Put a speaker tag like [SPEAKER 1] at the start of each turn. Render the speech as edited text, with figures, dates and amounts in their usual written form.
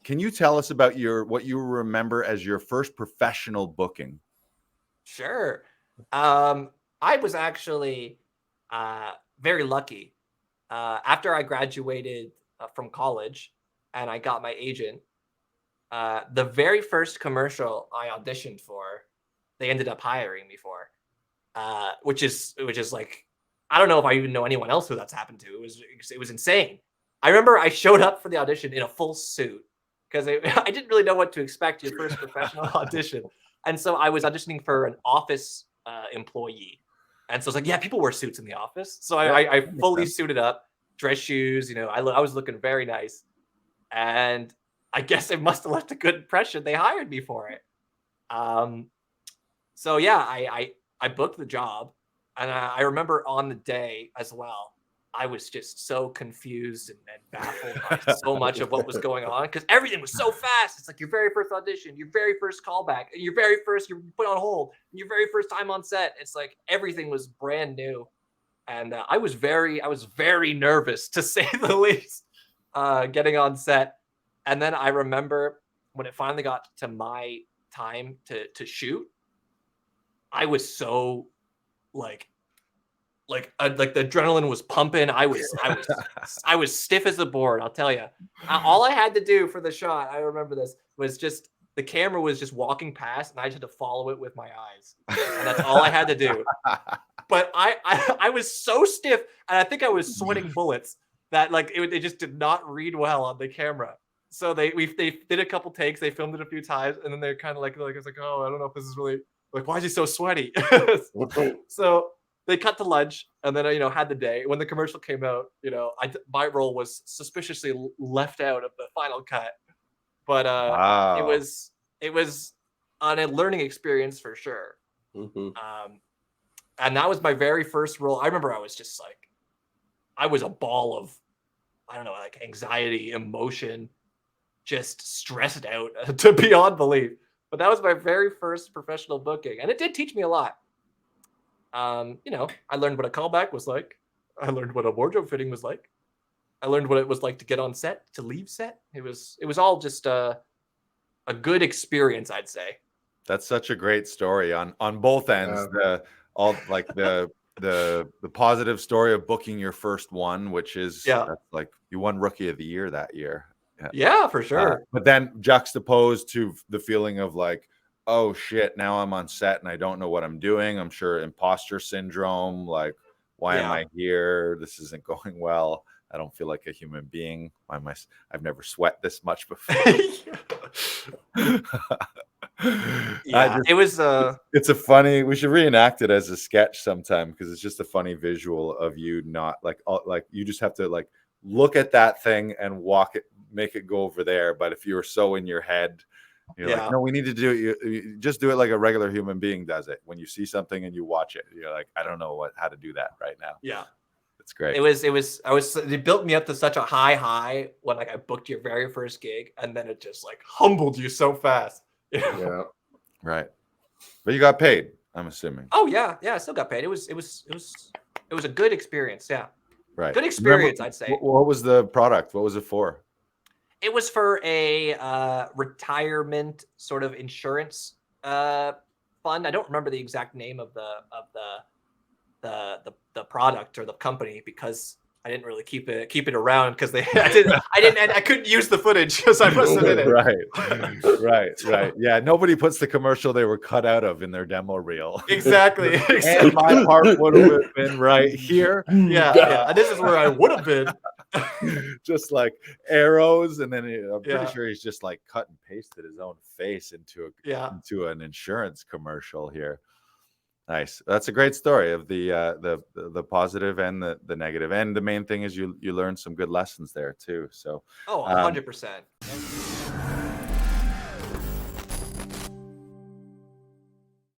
[SPEAKER 1] Can you tell us about what you remember as your first professional booking?
[SPEAKER 2] Sure. I was actually very lucky. After I graduated from college and I got my agent, the very first commercial I auditioned for, they ended up hiring me for, which is like, I don't know if I even know anyone else who that's happened to. It was insane. I remember I showed up for the audition in a full suit because I didn't really know what to expect your first professional audition, and so I was auditioning for an office employee, and so it's like, yeah, people wear suits in the office, so
[SPEAKER 1] Yeah,
[SPEAKER 2] I
[SPEAKER 1] that makes
[SPEAKER 2] fully
[SPEAKER 1] sense.
[SPEAKER 2] suited up, dress shoes, I was looking very nice, and I guess it must have left a good impression. They hired me for it. Um, so yeah, I booked the job, and I remember on the day as well, I was just so confused and baffled by so much of what was going on because everything was so fast. It's like your very first audition, your very first callback, and you're put on hold, and your very first time on set. It's like everything was brand new, and I was very nervous to say the least, getting on set. And then I remember when it finally got to my time to shoot, I was so like like the adrenaline was pumping. I was stiff as a board. I'll tell you. All I had to do for the shot, I remember this, was just the camera was just walking past, and I just had to follow it with my eyes, and that's all I had to do. But I was so stiff, and I think I was sweating bullets that like it just did not read well on the camera. So they did a couple takes, they filmed it a few times, and then they're kind of like it's like, oh, I don't know if this is really like, why is he so sweaty? So they cut to lunch, and then I, had the day. When the commercial came out, my role was suspiciously left out of the final cut, but it
[SPEAKER 1] Wow.
[SPEAKER 2] was it was a learning experience for sure.
[SPEAKER 3] Hmm.
[SPEAKER 2] Um, and that was my very first role. I remember I was just like, I was a ball of, I don't know, like anxiety, emotion, just stressed out to beyond belief. But that was my very first professional booking, and it did teach me a lot. I learned what a callback was like. I learned what a wardrobe fitting was like. I learned what it was like to get on set, to leave set. It was all just a good experience, I'd say.
[SPEAKER 1] That's such a great story on both ends. The positive story of booking your first one, which is
[SPEAKER 2] Yeah,
[SPEAKER 1] that's like you won Rookie of the Year that year. Yeah.
[SPEAKER 2] yeah, for sure.
[SPEAKER 1] But then juxtaposed to the feeling of like, oh shit, now I'm on set and I don't know what I'm doing. I'm sure imposter syndrome, like, why am
[SPEAKER 2] Yeah.
[SPEAKER 1] I here? This isn't going well. I don't feel like a human being. I've never sweat this much before.
[SPEAKER 2] Yeah, it was
[SPEAKER 1] It's a funny, we should reenact it as a sketch sometime because it's just a funny visual of you not like you just have to like look at that thing and walk it, make it go over there. But if you're so in your head, you're like,
[SPEAKER 2] yeah.
[SPEAKER 1] no, we need to do it. You just do it like a regular human being does it. When you see something and you watch it, you're like, I don't know how to do that right now.
[SPEAKER 2] Yeah.
[SPEAKER 1] It's great.
[SPEAKER 2] They built me up to such a high when like I booked your very first gig, and then it just like humbled you so fast.
[SPEAKER 3] Yeah.
[SPEAKER 1] Right. But you got paid, I'm assuming.
[SPEAKER 2] Oh yeah, I still got paid. It was a good experience. Yeah,
[SPEAKER 1] Right.
[SPEAKER 2] good experience, I'd say.
[SPEAKER 1] What was the product? What was it for?
[SPEAKER 2] It was for a retirement sort of insurance fund. I don't remember the exact name of the product or the company because I didn't really keep it around because I couldn't use the footage because I wasn't in it.
[SPEAKER 1] Right. Yeah, nobody puts the commercial they were cut out of in their demo reel.
[SPEAKER 2] Exactly.
[SPEAKER 1] And my part would have been right here.
[SPEAKER 2] Yeah. And this is where I would have been.
[SPEAKER 1] Just like arrows, and then I'm pretty
[SPEAKER 2] Yeah.
[SPEAKER 1] sure he's just like cut and pasted his own face into
[SPEAKER 2] Yeah.
[SPEAKER 1] an insurance commercial here. Nice. That's a great story of the positive and the negative. And the main thing is you learn some good lessons there too. So
[SPEAKER 2] Oh, 100%.